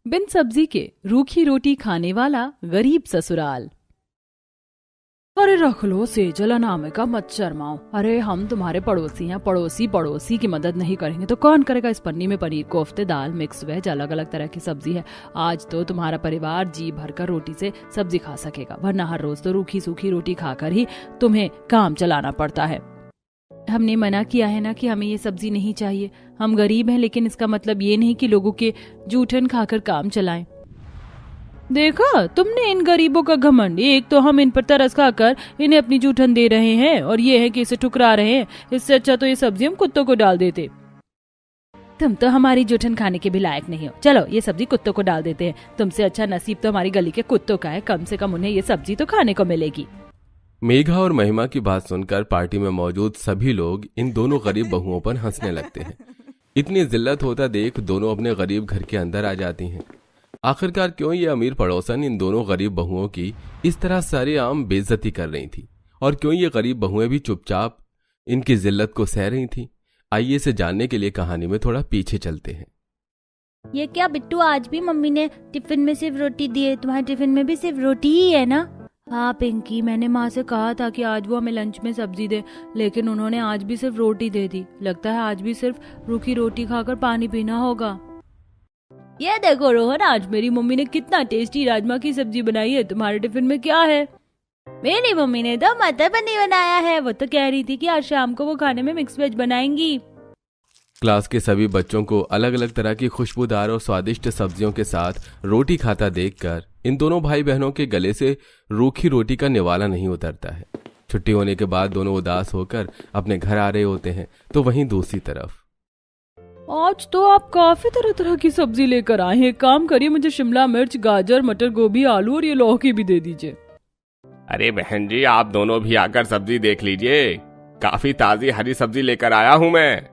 बिन सब्जी के रूखी रोटी खाने वाला गरीब ससुराल। अरे रख लो सेजल अनामिका, मत शर्माओ। अरे हम तुम्हारे पड़ोसी हैं, पड़ोसी की मदद नहीं करेंगे तो कौन करेगा। इस पन्नी में पनीर कोफ्ते, दाल, मिक्स वेज, अलग अलग तरह की सब्जी है। आज तो तुम्हारा परिवार जी भरकर रोटी से सब्जी खा सकेगा, वरना हर रोज तो रूखी सूखी रोटी खाकर ही तुम्हें काम चलाना पड़ता है। हमने मना किया है ना कि हमें ये सब्जी नहीं चाहिए। हम गरीब हैं, लेकिन इसका मतलब ये नहीं कि लोगों के जूठन खाकर काम चलाएं। देखा तुमने इन गरीबों का घमंड। एक तो हम इन पर तरस खाकर इन्हें अपनी जूठन दे रहे हैं, और ये है कि इसे ठुकरा रहे हैं। इससे अच्छा तो ये सब्जी हम कुत्तों को डाल देते। तुम तो हमारी जूठन खाने के भी लायक नहीं हो। चलो ये सब्जी कुत्तों को डाल देते हैं। तुमसे अच्छा नसीब तो हमारी गली के कुत्तों का है, कम से कम उन्हें ये सब्जी तो खाने को मिलेगी। मेघा और महिमा की बात सुनकर पार्टी में मौजूद सभी लोग इन दोनों गरीब बहुओं पर हंसने लगते हैं। इतनी जिल्लत होता देख दोनों अपने गरीब घर के अंदर आ जाती हैं। आखिरकार क्यों ये अमीर पड़ोसन इन दोनों गरीब बहुओं की इस तरह सरेआम बेइज्जती कर रही थी, और क्यों ये गरीब बहुएं भी चुपचाप इनकी जिल्लत को सह रही थी। आइए इसे जानने के लिए कहानी में थोड़ा पीछे चलते हैं। ये क्या बिट्टू, आज भी मम्मी ने टिफिन में सिर्फ रोटी दी है? तुम्हारे टिफिन में भी सिर्फ रोटी ही है ना? हाँ पिंकी, मैंने माँ से कहा था कि आज वो हमें लंच में सब्जी दे, लेकिन उन्होंने आज भी सिर्फ रोटी दे दी। लगता है आज भी सिर्फ रूखी रोटी खाकर पानी पीना होगा। ये देखो रोहन, आज मेरी मम्मी ने कितना टेस्टी राजमा की सब्जी बनाई है। तुम्हारे टिफिन में क्या है? मेरी मम्मी ने तो मटर पनीर बनाया है। वो तो कह रही थी कि आज शाम को वो खाने में मिक्स वेज बनाएंगी। क्लास के सभी बच्चों को अलग अलग तरह की खुशबूदार और स्वादिष्ट सब्जियों के साथ रोटी खाता देखकर इन दोनों भाई बहनों के गले से रूखी रोटी का निवाला नहीं उतरता है। छुट्टी होने के बाद दोनों उदास होकर अपने घर आ रहे होते हैं, तो वहीं दूसरी तरफ आज तो आप काफी तरह तरह की सब्जी लेकर आए हैं। काम करिए, मुझे शिमला मिर्च, गाजर, मटर, गोभी, आलू और ये लौकी भी दे दीजिए। अरे बहन जी, आप दोनों भी आकर सब्जी देख लीजिए। काफी ताजी हरी सब्जी लेकर आया हूँ मैं।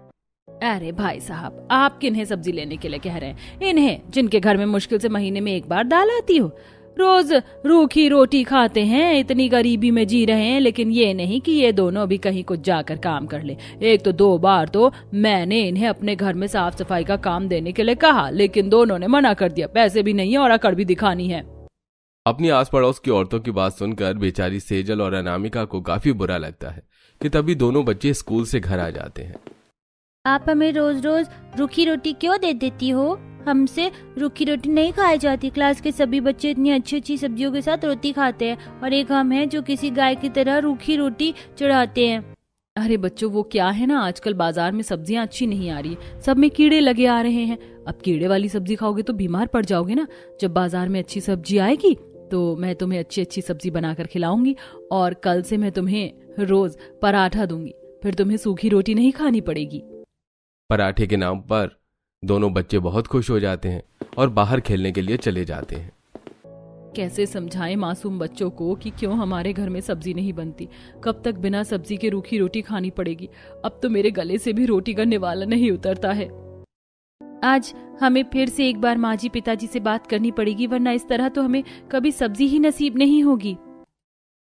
अरे भाई साहब, आप किन्हें सब्जी लेने के लिए कह रहे हैं? इन्हें, जिनके घर में मुश्किल से महीने में एक बार दाल आती हो। रोज रूखी रोटी खाते हैं, इतनी गरीबी में जी रहे हैं, लेकिन ये नहीं कि ये दोनों भी कहीं कुछ जाकर काम कर ले। एक तो 2 बार तो मैंने इन्हें अपने घर में साफ सफाई का काम देने के लिए कहा, लेकिन दोनों ने मना कर दिया। पैसे भी नहीं है और अकड़ भी दिखानी है। अपनी आस पड़ोस की औरतों की बात सुनकर बेचारी सेजल और अनामिका को काफी बुरा लगता है कि तभी दोनों बच्चे स्कूल से घर आ जाते हैं। आप हमें रोज रोज रूखी रोटी क्यों दे देती हो? हमसे रूखी रोटी नहीं खाई जाती। क्लास के सभी बच्चे इतनी अच्छी अच्छी सब्जियों के साथ रोटी खाते हैं, और एक हम हैं जो किसी गाय की तरह रूखी रोटी चढ़ाते हैं। अरे बच्चों, वो क्या है ना, आजकल बाजार में सब्जियां अच्छी नहीं आ रही, सब में कीड़े लगे आ रहे हैं। अब कीड़े वाली सब्जी खाओगे तो बीमार पड़ जाओगे ना। जब बाजार में अच्छी सब्जी आएगी तो मैं तुम्हें अच्छी अच्छी सब्जी बनाकर खिलाऊंगी, और कल से मैं तुम्हें रोज पराठा दूंगी। फिर तुम्हें सूखी रोटी नहीं खानी पड़ेगी। पराठे के नाम पर दोनों बच्चे बहुत खुश हो जाते हैं और बाहर खेलने के लिए चले जाते हैं। कैसे समझाएं मासूम बच्चों को कि क्यों हमारे घर में सब्जी नहीं बनती? कब तक बिना सब्जी के रूखी रोटी खानी पड़ेगी? अब तो मेरे गले से भी रोटी का निवाला नहीं उतरता है। आज हमें फिर से एक बार माँ जी पिताजी से बात करनी पड़ेगी, वरना इस तरह तो हमें कभी सब्जी ही नसीब नहीं होगी।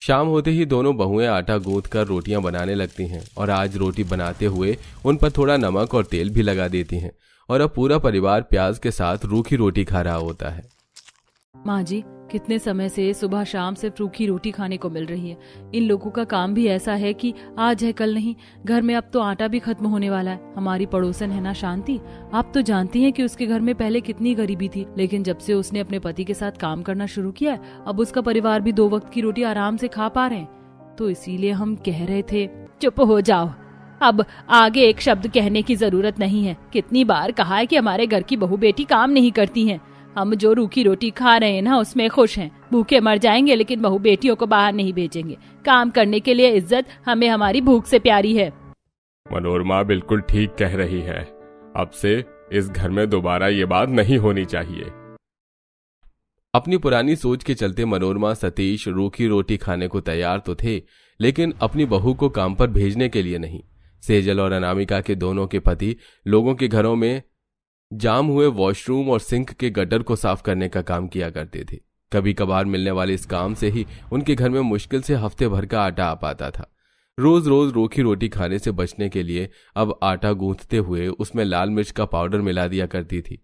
शाम होते ही दोनों बहुएं आटा गूंथ कर रोटियां बनाने लगती हैं, और आज रोटी बनाते हुए उन पर थोड़ा नमक और तेल भी लगा देती हैं, और अब पूरा परिवार प्याज के साथ रूखी रोटी खा रहा होता है। माँ जी, कितने समय से सुबह शाम सिर्फ रूखी रोटी खाने को मिल रही है। इन लोगों का काम भी ऐसा है कि आज है कल नहीं। घर में अब तो आटा भी खत्म होने वाला है। हमारी पड़ोसन है ना शांति, आप तो जानती हैं कि उसके घर में पहले कितनी गरीबी थी, लेकिन जब से उसने अपने पति के साथ काम करना शुरू किया है, अब उसका परिवार भी 2 वक्त की रोटी आराम से खा पा रहे हैं। तो इसीलिए हम कह रहे थे। चुप हो जाओ, अब आगे एक शब्द कहने की जरूरत नहीं है। कितनी बार कहा है कि हमारे घर की बहू बेटी काम नहीं करती हैं। हम जो रूखी रोटी खा रहे हैं ना, उसमें खुश हैं। भूखे मर जाएंगे, लेकिन बहू बेटियों को बाहर नहीं भेजेंगे। काम करने के लिए इज्जत हमें हमारी भूख से प्यारी है। मनोरमा बिल्कुल ठीक कह रही है। अब से इस घर में दोबारा ये बात नहीं होनी चाहिए। अपनी पुरानी सोच के चलते मनोरमा सतीश रूखी रोटी खाने को तैयार तो थे, लेकिन अपनी बहू को काम पर भेजने के लिए नहीं। सेजल और अनामिका के दोनों के पति लोगों के घरों में जाम हुए वॉशरूम और सिंक के गटर को साफ करने का काम किया करते थे। कभी कभार मिलने वाले इस काम से ही उनके घर में मुश्किल से हफ्ते भर का आटा आ पाता था। रोज रोज रूखी रोटी खाने से बचने के लिए अब आटा गूंथते हुए उसमें लाल मिर्च का पाउडर मिला दिया करती थी।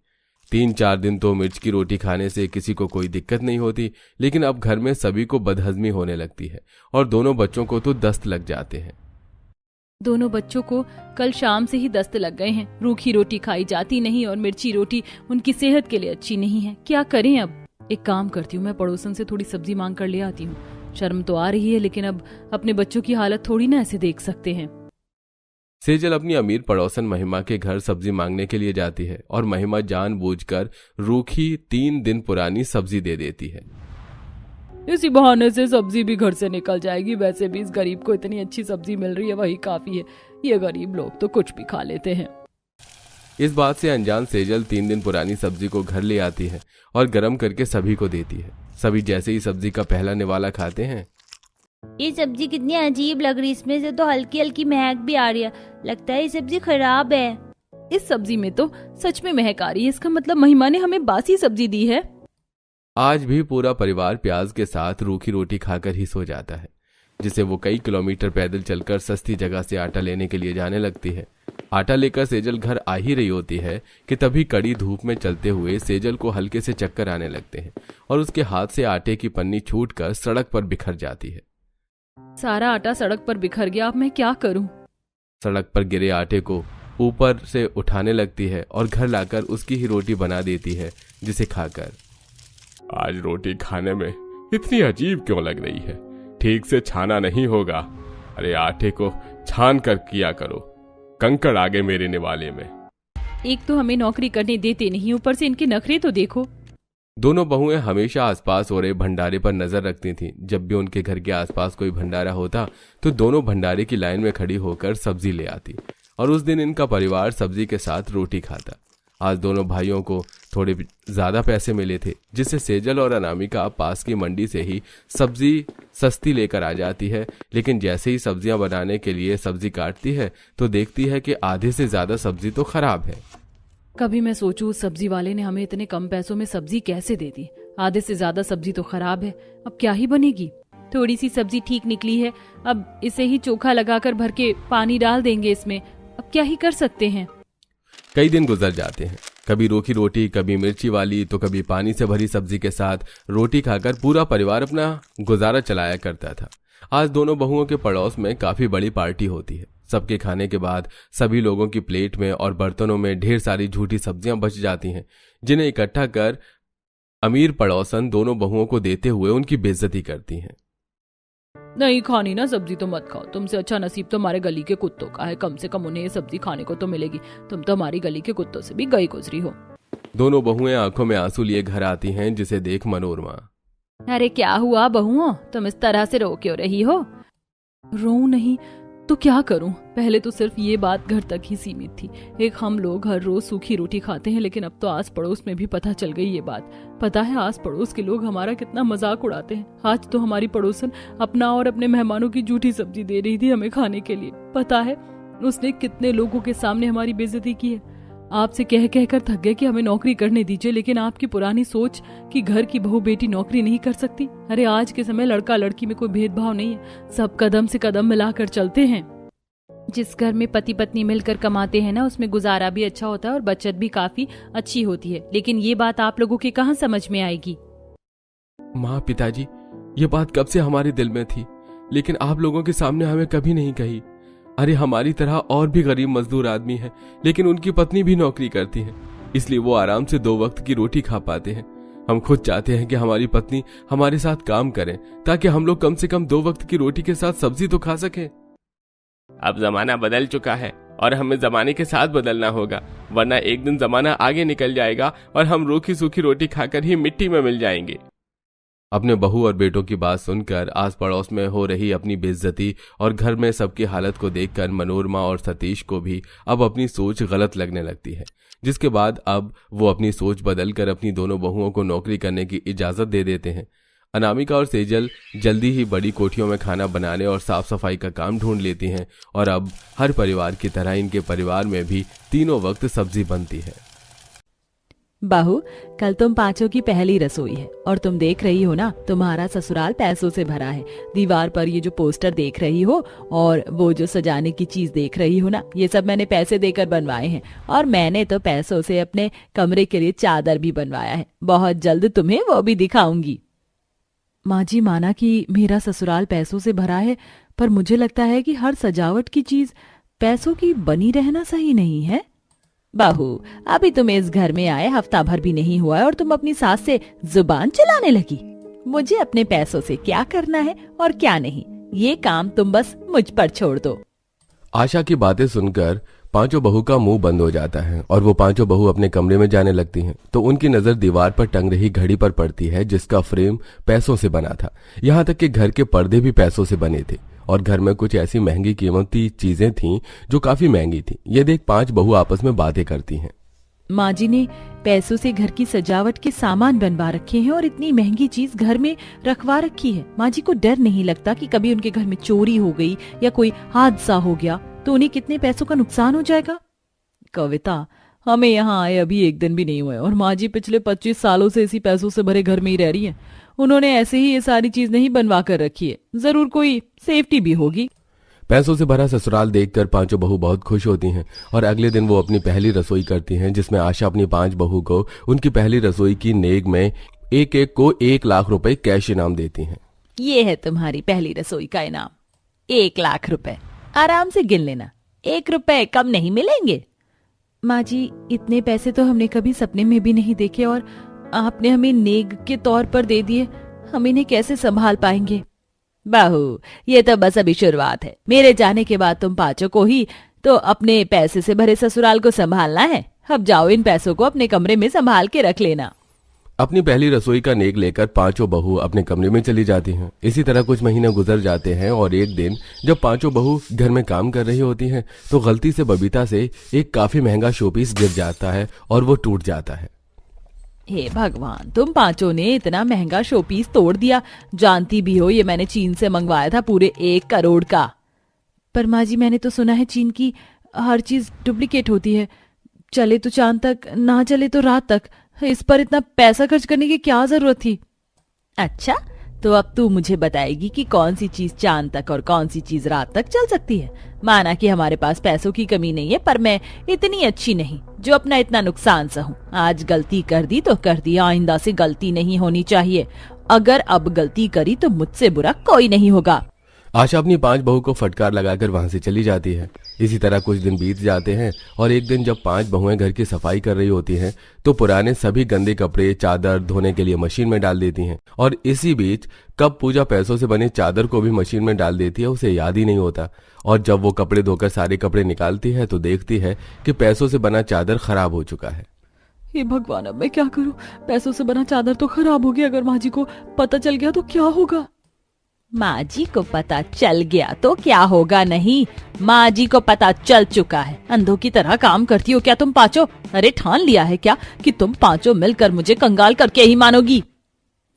3-4 दिन तो मिर्च की रोटी खाने से किसी को कोई दिक्कत नहीं होती, लेकिन अब घर में सभी को बदहजमी होने लगती है और दोनों बच्चों को तो दस्त लग जाते हैं। दोनों बच्चों को कल शाम से ही दस्त लग गए हैं। रूखी रोटी खाई जाती नहीं और मिर्ची रोटी उनकी सेहत के लिए अच्छी नहीं है। क्या करें अब? एक काम करती हूँ, मैं पड़ोसन से थोड़ी सब्जी मांग कर ले आती हूँ। शर्म तो आ रही है, लेकिन अब अपने बच्चों की हालत थोड़ी ना ऐसे देख सकते हैं। सेजल अपनी अमीर पड़ोसन महिमा के घर सब्जी मांगने के लिए जाती है और महिमा जानबूझकर रूखी 3 दिन पुरानी सब्जी दे देती है। इसी बहाने से सब्जी भी घर से निकल जाएगी। वैसे भी इस गरीब को इतनी अच्छी सब्जी मिल रही है, वही काफी है। ये गरीब लोग तो कुछ भी खा लेते हैं। इस बात से अनजान सेजल 3 दिन पुरानी सब्जी को घर ले आती है और गर्म करके सभी को देती है। सभी जैसे ही सब्जी का पहला निवाला खाते हैं, ये सब्जी कितनी अजीब लग रही है, इसमें से तो हल्की हल्की महक भी आ रही है। लगता है ये सब्जी खराब है। इस सब्जी में तो सच में महक आ रही है। इसका मतलब महिमा ने हमें बासी सब्जी दी है। आज भी पूरा परिवार प्याज के साथ रूखी रोटी खाकर ही सो जाता है, जिसे वो कई किलोमीटर पैदल चलकर सस्ती जगह से आटा लेने के लिए जाने लगती है। आटा लेकर सेजल घर आ ही रही होती है कि तभी कड़ी धूप में चलते हुए सेजल को हल्के से चक्कर आने लगते हैं और उसके हाथ से आटे की पन्नी छूटकर सड़क पर बिखर जाती है। सारा आटा सड़क पर बिखर गया। अब मैं क्या करूं? सड़क पर गिरे आटे को ऊपर से उठाने लगती है और घर लाकर उसकी ही रोटी बना देती है, जिसे खाकर आज रोटी खाने में इतनी अजीब क्यों लग रही है? ठीक से छाना नहीं होगा। अरे आटे को छान कर किया करो, कंकड़ आ गए मेरे निवाले में। एक तो हमें नौकरी करने देते नहीं, ऊपर से इनके नखरे तो देखो। दोनों बहुएं हमेशा आसपास हो रहे भंडारे पर नजर रखती थीं। जब भी उनके घर के आसपास कोई भंडारा होता तो दोनों भंडारे की लाइन में खड़ी होकर सब्जी ले आती और उस दिन इनका परिवार सब्जी के साथ रोटी खाता। आज दोनों भाइयों को थोड़े ज्यादा पैसे मिले थे, जिससे सेजल और अनामिका पास की मंडी से ही सब्जी सस्ती लेकर आ जाती है। लेकिन जैसे ही सब्जियां बनाने के लिए सब्जी काटती है तो देखती है कि आधे से ज्यादा सब्जी तो खराब है। कभी मैं सोचूं उस सब्जी वाले ने हमें इतने कम पैसों में सब्जी कैसे दे दी। आधे से ज्यादा सब्जी तो खराब है। अब क्या ही बनेगी? थोड़ी सी सब्जी ठीक निकली है, अब इसे ही चोखा लगाकर भर के पानी डाल देंगे इसमें। अब क्या ही कर सकते हैं। कई दिन गुजर जाते हैं, कभी रूखी रोटी, कभी मिर्ची वाली, तो कभी पानी से भरी सब्जी के साथ रोटी खाकर पूरा परिवार अपना गुजारा चलाया करता था। आज दोनों बहुओं के पड़ोस में काफी बड़ी पार्टी होती है। सबके खाने के बाद सभी लोगों की प्लेट में और बर्तनों में ढेर सारी झूठी सब्जियां बच जाती हैं, जिन्हें इकट्ठा कर अमीर पड़ोसन दोनों बहुओं को देते हुए उनकी बेइज्जती करती हैं। नहीं खानी ना सब्जी तो मत खाओ। तुमसे अच्छा नसीब तो हमारे गली के कुत्तों का है। कम से कम उन्हें ये सब्जी खाने को तो मिलेगी। तुम तो हमारी गली के कुत्तों से भी गई गुजरी हो। दोनों बहुएं आंखों में आंसू लिए घर आती हैं, जिसे देख मनोरमा, अरे क्या हुआ बहुओं, तुम इस तरह से रो क्यों रही हो? रो नहीं तो क्या करूं? पहले तो सिर्फ ये बात घर तक ही सीमित थी। एक हम लोग हर रोज सूखी रोटी खाते हैं, लेकिन अब तो आस पड़ोस में भी पता चल गई ये बात। पता है आस पड़ोस के लोग हमारा कितना मजाक उड़ाते हैं। आज तो हमारी पड़ोसन अपना और अपने मेहमानों की झूठी सब्जी दे रही थी हमें खाने के लिए। पता है उसने कितने लोगों के सामने हमारी बेइज्जती की है। आपसे कह कहकर थक गए कि हमें नौकरी करने दीजिए, लेकिन आपकी पुरानी सोच कि घर की बहू बेटी नौकरी नहीं कर सकती। अरे आज के समय लड़का लड़की में कोई भेदभाव नहीं है, सब कदम से कदम मिलाकर चलते हैं। जिस घर में पति पत्नी मिलकर कमाते हैं ना, उसमें गुजारा भी अच्छा होता है और बचत भी काफी अच्छी होती है। लेकिन ये बात आप लोगों के कहाँ समझ में आएगी? माँ, पिताजी, ये बात कब से हमारे दिल में थी, लेकिन आप लोगों के सामने हमें कभी नहीं कही। अरे हमारी तरह और भी गरीब मजदूर आदमी हैं, लेकिन उनकी पत्नी भी नौकरी करती है, इसलिए वो आराम से 2 वक्त की रोटी खा पाते हैं। हम खुद चाहते हैं कि हमारी पत्नी हमारे साथ काम करें, ताकि हम लोग कम से कम 2 वक्त की रोटी के साथ सब्जी तो खा सकें। अब जमाना बदल चुका है और हमें जमाने के साथ बदलना होगा, वरना एक दिन जमाना आगे निकल जाएगा और हम रूखी सूखी रोटी खाकर ही मिट्टी में मिल जाएंगे। अपने बहू और बेटों की बात सुनकर आस पड़ोस में हो रही अपनी बेइज्जती और घर में सबकी हालत को देखकर मनोरमा और सतीश को भी अब अपनी सोच गलत लगने लगती है, जिसके बाद अब वो अपनी सोच बदलकर अपनी दोनों बहुओं को नौकरी करने की इजाजत दे देते हैं। अनामिका और सेजल जल्दी ही बड़ी कोठियों में खाना बनाने और साफ सफाई का काम ढूंढ लेती हैं और अब हर परिवार की तरह इनके परिवार में भी 3 वक्त सब्जी बनती है। बहू, कल तुम पांचों की पहली रसोई है और तुम देख रही हो ना, तुम्हारा ससुराल पैसों से भरा है। दीवार पर ये जो पोस्टर देख रही हो और वो जो सजाने की चीज देख रही हो ना, ये सब मैंने पैसे देकर बनवाए हैं। और मैंने तो पैसों से अपने कमरे के लिए चादर भी बनवाया है। बहुत जल्द तुम्हें वो भी दिखाऊंगी। माँ जी, माना कि मेरा ससुराल पैसों से भरा है, पर मुझे लगता है कि हर सजावट की चीज पैसों की बनी रहना सही नहीं है। बहू, अभी तुम इस घर में आए हफ्ता भर भी नहीं हुआ है और तुम अपनी सास से जुबान चलाने लगी। मुझे अपने पैसों से क्या करना है और क्या नहीं, ये काम तुम बस मुझ पर छोड़ दो। आशा की बातें सुनकर पांचों बहू का मुंह बंद हो जाता है और वो पांचों बहू अपने कमरे में जाने लगती हैं। तो उनकी नजर दीवार पर टंग रही घड़ी पर पड़ती है, जिसका फ्रेम पैसों से बना था। यहाँ तक कि घर के पर्दे भी पैसों से बने थे और घर में कुछ ऐसी महंगी कीमती चीजें थीं जो काफी महंगी थी। ये देख पांच बहू आपस में बातें करती हैं। माँ जी ने पैसों से घर की सजावट के सामान बनवा रखे हैं और इतनी महंगी चीज घर में रखवा रखी है। माँ जी को डर नहीं लगता कि कभी उनके घर में चोरी हो गई या कोई हादसा हो गया तो उन्हें कितने पैसों का नुकसान हो जाएगा। कविता, हमें यहाँ आए अभी एक दिन भी नहीं हुए और माँ जी पिछले 25 सालों से इसी पैसों से भरे घर में ही रह रही है। उन्होंने ऐसे ही ये सारी चीज नहीं बनवा कर रखी है, जरूर कोई सेफ्टी भी होगी। पैसों से भरा ससुराल देखकर पांचों बहू बहुत खुश होती हैं और अगले दिन वो अपनी पहली रसोई करती हैं, जिसमें आशा अपनी 5 बहू को उनकी पहली रसोई की नेक में एक एक को 1 लाख रुपए कैश इनाम देती हैं। ये है तुम्हारी पहली रसोई का इनाम, 1 लाख रुपए। आराम से गिन लेना, 1 रुपए कम नहीं मिलेंगे। माँ जी, इतने पैसे तो हमने कभी सपने में भी नहीं देखे और आपने हमें नेग के तौर पर दे दिए। हम इन्हें कैसे संभाल पाएंगे। बहू, ये तो बस अभी शुरुआत है। मेरे जाने के बाद तुम पांचों को ही तो अपने पैसे से भरे ससुराल को संभालना है। अब जाओ, इन पैसों को अपने कमरे में संभाल के रख लेना। अपनी पहली रसोई का नेक लेकर पांचों बहू अपने कमरे में चली जाती हैं। इसी तरह कुछ महीने गुजर जाते हैं और एक दिन जब पांचों बहू घर में काम कर रही होती हैं तो गलती से बबीता से एक काफी महंगा शोपीस गिर जाता है और वो टूट जाता है। हे भगवान, तुम पांचों ने इतना महंगा शोपीस तोड़ दिया। जानती भी हो ये मैंने चीन से मंगवाया था पूरे 1 करोड़ का। पर माँ जी, मैंने तो सुना है चीन की हर चीज डुप्लीकेट होती है। चले तो चांद तक, ना चले तो रात तक। इस पर इतना पैसा खर्च करने की क्या जरूरत थी। अच्छा, तो अब तू मुझे बताएगी कि कौन सी चीज चांद तक और कौन सी चीज रात तक चल सकती है। माना कि हमारे पास पैसों की कमी नहीं है, पर मैं इतनी अच्छी नहीं जो अपना इतना नुकसान सहूं। आज गलती कर दी तो कर दी, आइंदा से गलती नहीं होनी चाहिए। अगर अब गलती करी तो मुझसे बुरा कोई नहीं होगा। आशा अपनी 5 बहू को फटकार लगाकर वहां से चली जाती है। इसी तरह कुछ दिन बीत जाते हैं और एक दिन जब 5 बहुएं घर की सफाई कर रही होती हैं तो पुराने सभी गंदे कपड़े चादर धोने के लिए मशीन में डाल देती हैं। और इसी बीच कब पूजा पैसों से बने चादर को भी मशीन में डाल देती है, उसे याद ही नहीं होता। और जब वो कपड़े धोकर सारे कपड़े निकालती है तो देखती है कि पैसों से बना चादर खराब हो चुका है। हे भगवान, अब मैं क्या करूं। पैसों से बना चादर तो खराब हो गया। अगर माँ जी को पता चल गया तो क्या होगा। माँ जी को पता चल गया तो क्या होगा नहीं, माँ जी को पता चल चुका है। अंधों की तरह काम करती हो क्या तुम पांचों। अरे ठान लिया है क्या कि तुम पांचों मिलकर मुझे कंगाल करके ही मानोगी।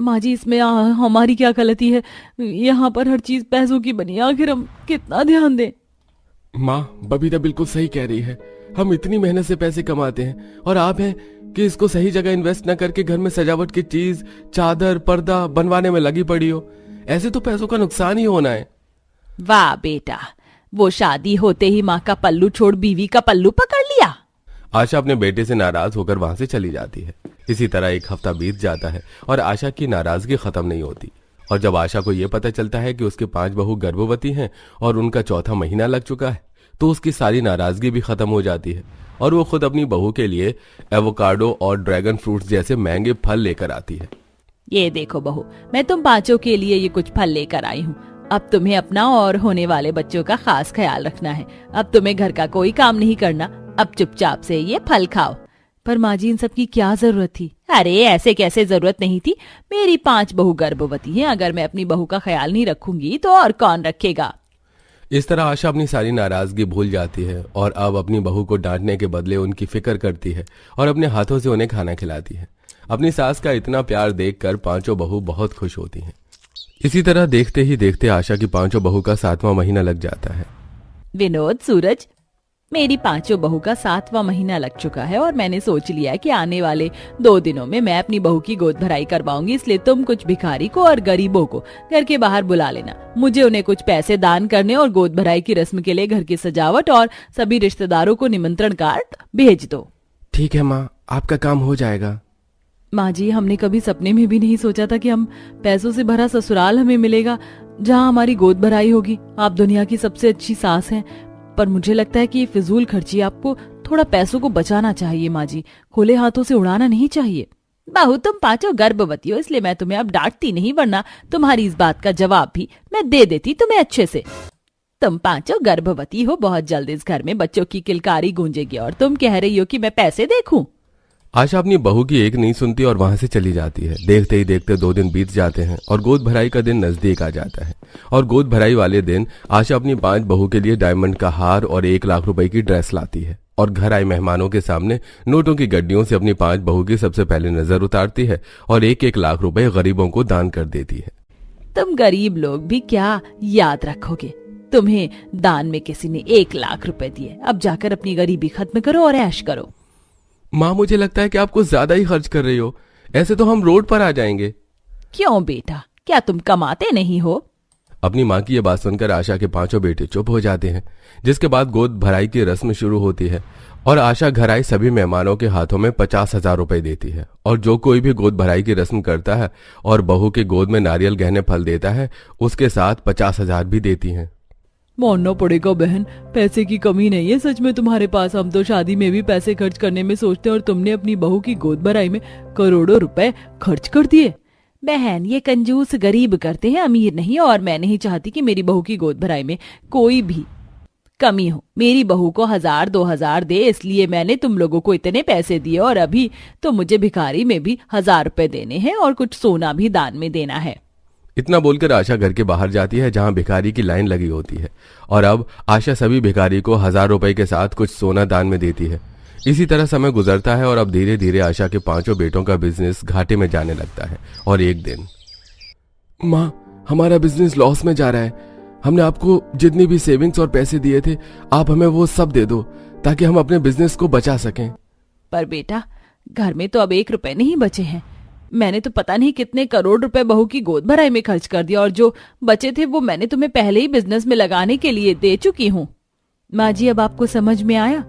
माँ जी, इसमें हमारी क्या गलती है। यहाँ पर हर चीज पैसों की बनी है, आखिर हम कितना ध्यान दें। माँ, बबीता बिल्कुल सही कह रही है। हम इतनी मेहनत से पैसे कमाते हैं और आप हैं कि इसको सही जगह इन्वेस्ट न करके घर में सजावट की चीज चादर पर्दा बनवाने में लगी पड़ी हो। ऐसे तो पैसों का नुकसान ही होना है। वाह बेटा, वो शादी होते ही माँ का पल्लू छोड़ बीवी का पल्लू पकड़ लिया। आशा अपने बेटे से नाराज होकर वहां से चली जाती है। इसी तरह एक हफ्ता बीत जाता है और आशा की नाराजगी खत्म नहीं होती। और जब आशा को यह पता चलता है कि उसके 5 बहू गर्भवती हैं और उनका 4था महीना लग चुका है तो उसकी सारी नाराजगी भी खत्म हो जाती है और वो खुद अपनी बहू के लिए एवोकाडो और ड्रैगन फ्रूट्स जैसे महंगे फल लेकर आती है। ये देखो बहू, मैं तुम पांचों के लिए ये कुछ फल लेकर आई हूँ। अब तुम्हें अपना और होने वाले बच्चों का खास ख्याल रखना है। अब तुम्हें घर का कोई काम नहीं करना। अब चुपचाप से ये फल खाओ। पर माँ जी, इन सब की क्या जरूरत थी। अरे ऐसे कैसे जरूरत नहीं थी। मेरी 5 बहू गर्भवती हैं। अगर मैं अपनी बहू का ख्याल नहीं रखूंगी तो और कौन रखेगा। इस तरह आशा अपनी सारी नाराजगी भूल जाती है और अब अपनी बहू को डांटने के बदले उनकी फिक्र करती है और अपने हाथों से उन्हें खाना खिलाती है। अपनी सास का इतना प्यार देखकर 5 बहू बहुत खुश होती हैं। इसी तरह देखते ही देखते आशा की 5 बहू का 7वां महीना लग जाता है। विनोद, सूरज, मेरी पांचों बहू का 7वां महीना लग चुका है और मैंने सोच लिया है कि आने वाले 2 दिनों में मैं अपनी बहू की गोद भराई करवाऊंगी, इसलिए तुम कुछ भिखारी को और गरीबों को घर के बाहर बुला लेना। मुझे उन्हें कुछ पैसे दान करने और गोद भराई की रस्म के लिए घर की सजावट और सभी रिश्तेदारों को निमंत्रण कार्ड भेज दो। ठीक है माँ, आपका काम हो जाएगा। माँ जी, हमने कभी सपने में भी नहीं सोचा था कि हम पैसों से भरा ससुराल हमें मिलेगा जहाँ हमारी गोद भराई होगी। आप दुनिया की सबसे अच्छी सास हैं, पर मुझे लगता है कि ये फिजूल खर्ची आपको थोड़ा पैसों को बचाना चाहिए। माँ जी, खुले हाथों से उड़ाना नहीं चाहिए। बहू, तुम पांचों गर्भवती हो, इसलिए मैं तुम्हें अब डांटती नहीं, वरना तुम्हारी इस बात का जवाब भी मैं दे देती तुम्हें अच्छे से। तुम पांचों गर्भवती हो, बहुत जल्द इस घर में बच्चों की किलकारी गूंजेगी और तुम कह रही हो कि मैं पैसे देखूं। आशा अपनी बहू की एक नहीं सुनती और वहां से चली जाती है। देखते ही देखते 2 दिन बीत जाते हैं और गोद भराई का दिन नजदीक आ जाता है। और गोद भराई वाले दिन आशा अपनी 5 बहू के लिए डायमंड का हार और 1 लाख रुपए की ड्रेस लाती है और घर आए मेहमानों के सामने नोटों की गड्डियों से अपनी 5 बहू की सबसे पहले नजर उतारती है और 1-1 लाख रुपए गरीबों को दान कर देती है। तुम गरीब लोग भी क्या याद रखोगे? तुम्हें दान में किसी ने 1 लाख रुपए दिए, अब जाकर अपनी गरीबी खत्म करो और ऐश करो। माँ, मुझे लगता है कि आपको ज्यादा ही खर्च कर रही हो, ऐसे तो हम रोड पर आ जाएंगे। क्यों बेटा, क्या तुम कमाते नहीं हो? अपनी माँ की यह बात सुनकर आशा के 5 बेटे चुप हो जाते हैं, जिसके बाद गोद भराई की रस्म शुरू होती है और आशा घर आई सभी मेहमानों के हाथों में 50,000 रुपए देती है। और जो कोई भी गोद भराई की रस्म करता है और बहू के गोद में नारियल गहने फल देता है, उसके साथ 50,000 भी देती हैं। मानना पड़ेगा बहन, पैसे की कमी नहीं है सच में तुम्हारे पास। हम तो शादी में भी पैसे खर्च करने में सोचते हैं और तुमने अपनी बहू की गोद भराई में करोड़ों रुपए खर्च कर दिए। बहन, ये कंजूस गरीब करते हैं, अमीर नहीं, और मैं नहीं चाहती कि मेरी बहू की गोद भराई में कोई भी कमी हो। मेरी बहू को 1000-2000 दे, इसलिए मैंने तुम लोगों को इतने पैसे दिए और अभी तो मुझे भिखारी में भी 1000 रुपए देने हैं और कुछ सोना भी दान में देना है। इतना बोलकर आशा घर के बाहर जाती है जहां भिखारी की लाइन लगी होती है और अब आशा सभी भिखारी को 1000 रुपए के साथ कुछ सोना दान में देती है। इसी तरह समय गुजरता है और अब धीरे धीरे आशा के 5 बेटों का बिजनेस घाटे में जाने लगता है। और एक दिन, माँ, हमारा बिजनेस लॉस में जा रहा है। हमने आपको जितनी भी सेविंग्स और पैसे दिए थे, आप हमें वो सब दे दो ताकि हम अपने बिजनेस को बचा सकें। पर बेटा, घर में तो अब 1 रुपए नहीं बचे हैं। मैंने तो पता नहीं कितने करोड़ रुपए बहू की गोद भराई में खर्च कर दिया और जो बचे थे वो मैंने तुम्हें पहले ही बिजनेस में लगाने के लिए दे चुकी हूँ। माँ जी, अब आपको समझ में आया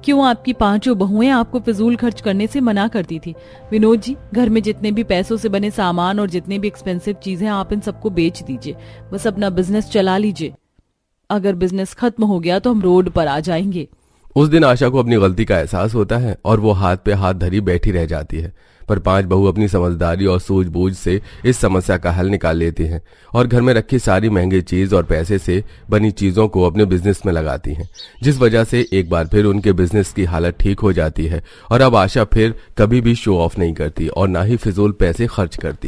क्यों आपकी 5 बहुएं आपको फिजूल खर्च करने से मना करती थी। विनोद जी, घर में जितने भी पैसों से बने सामान और जितने भी एक्सपेंसिव चीजें, आप इन सबको बेच दीजिए, बस अपना बिजनेस चला लीजिए। अगर बिजनेस खत्म हो गया तो हम रोड पर आ जाएंगे। उस दिन आशा को अपनी गलती का एहसास होता है और वो हाथ पे हाथ धरी बैठी रह जाती है। पर 5 बहू अपनी समझदारी और सूझबूझ से इस समस्या का हल निकाल लेती हैं और घर में रखी सारी महंगी चीज और पैसे से बनी चीजों को अपने बिजनेस में लगाती हैं, जिस वजह से एक बार फिर उनके बिजनेस की हालत ठीक हो जाती है और अब आशा फिर कभी भी शो ऑफ नहीं करती और ना ही फिजूल पैसे खर्च करती।